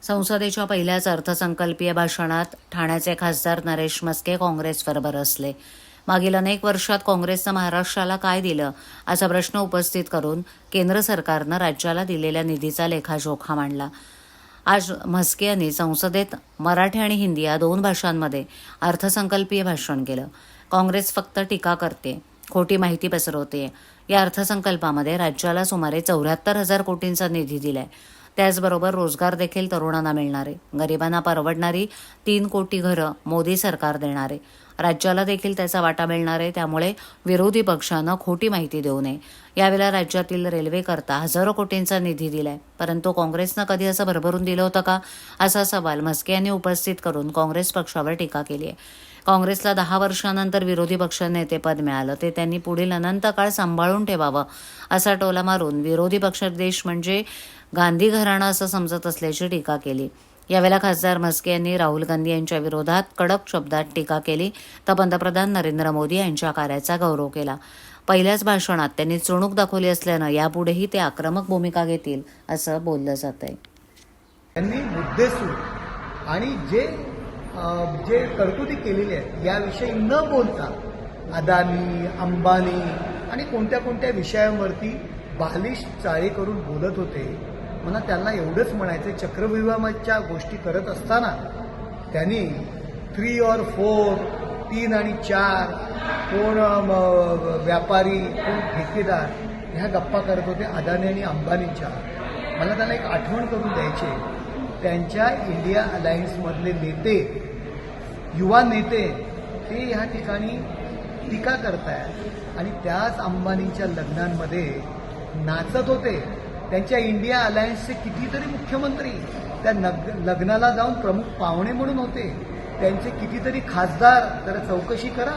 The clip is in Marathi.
संसदेच्या पहिल्याच अर्थसंकल्पीय भाषणात ठाण्याचे खासदार नरेश म्हस्के काँग्रेसवर बरसले. मागील अनेक वर्षात काँग्रेसनं महाराष्ट्राला काय दिलं असा प्रश्न उपस्थित करून केंद्र सरकारनं राज्याला दिलेल्या निधीचा लेखाजोखा मांडला. आज म्हस्के यांनी संसदेत मराठी आणि हिंदी या दोन भाषांमध्ये अर्थसंकल्पीय भाषण केलं. काँग्रेस फक्त टीका करते, खोटी माहिती पसरवते. या अर्थसंकल्पामध्ये राज्याला सुमारे 74,000 कोटींचा निधी दिलाय. त्याचबरोबर रोजगार देखील तरुणांना मिळणार आहे. गरिबांना परवडणारी 3 कोटी घरं मोदी सरकार देणार आहे. राज्याला देखील त्याचा वाटा मिळणार आहे. त्यामुळे विरोधी पक्षानं खोटी माहिती देऊ नये. यावेळेला राज्यातील रेल्वेकरता हजारो कोटींचा निधी दिलाय. परंतु काँग्रेसनं कधी असं भरभरून दिलं होतं का, असा सवाल म्हस्के यांनी उपस्थित करून काँग्रेस पक्षावर टीका केली आहे. काँग्रेसला 10 वर्षांनंतर विरोधी पक्षनेतेपद मिळालं, ते त्यांनी पुढील अनंत काळ सांभाळून ठेवावं असा टोला मारून विरोधी पक्ष देश म्हणजे गांधी घराणं असं समजत असल्याची टीका केली. यावेळेला खासदार म्हस्के यांनी राहुल गांधी यांच्या विरोधात कडक शब्दात टीका केली तर पंतप्रधान नरेंद्र मोदी यांच्या कार्याचा गौरव केला. पहिल्याच भाषणात त्यांनी चुणूक दाखवली असल्यानं यापुढेही ते आक्रमक भूमिका घेतील असं बोललं जात आहे. त्यांनी मुद्देसूद आणि जे तरतुदी केलेल्या आहेत याविषयी न बोलता अदानी, अंबानी आणि कोणत्या कोणत्या विषयांवरती बालिश चाळे करून बोलत होते. मला त्यांना एवढंच म्हणायचं, चक्रव्यूहाच्या गोष्टी करत असताना त्यांनी 3 और 4, 3 आणि 4, कोण व्यापारी, कोण ठेकेदार ह्या गप्पा करत होते अदानी आणि अंबानीच्या. मला त्यांना एक आठवण करून द्यायची, त्यांच्या इंडिया अलायन्समधले नेते, युवा नेते ते ह्या ठिकाणी टीका करतायत आणि त्याच अंबानींच्या लग्नांमध्ये नाचत होते. त्यांच्या इंडिया अलायन्सचे कितीतरी मुख्यमंत्री त्या लग्नाला जाऊन प्रमुख पाहुणे म्हणून होते. त्यांचे कितीतरी खासदार, जरा चौकशी करा.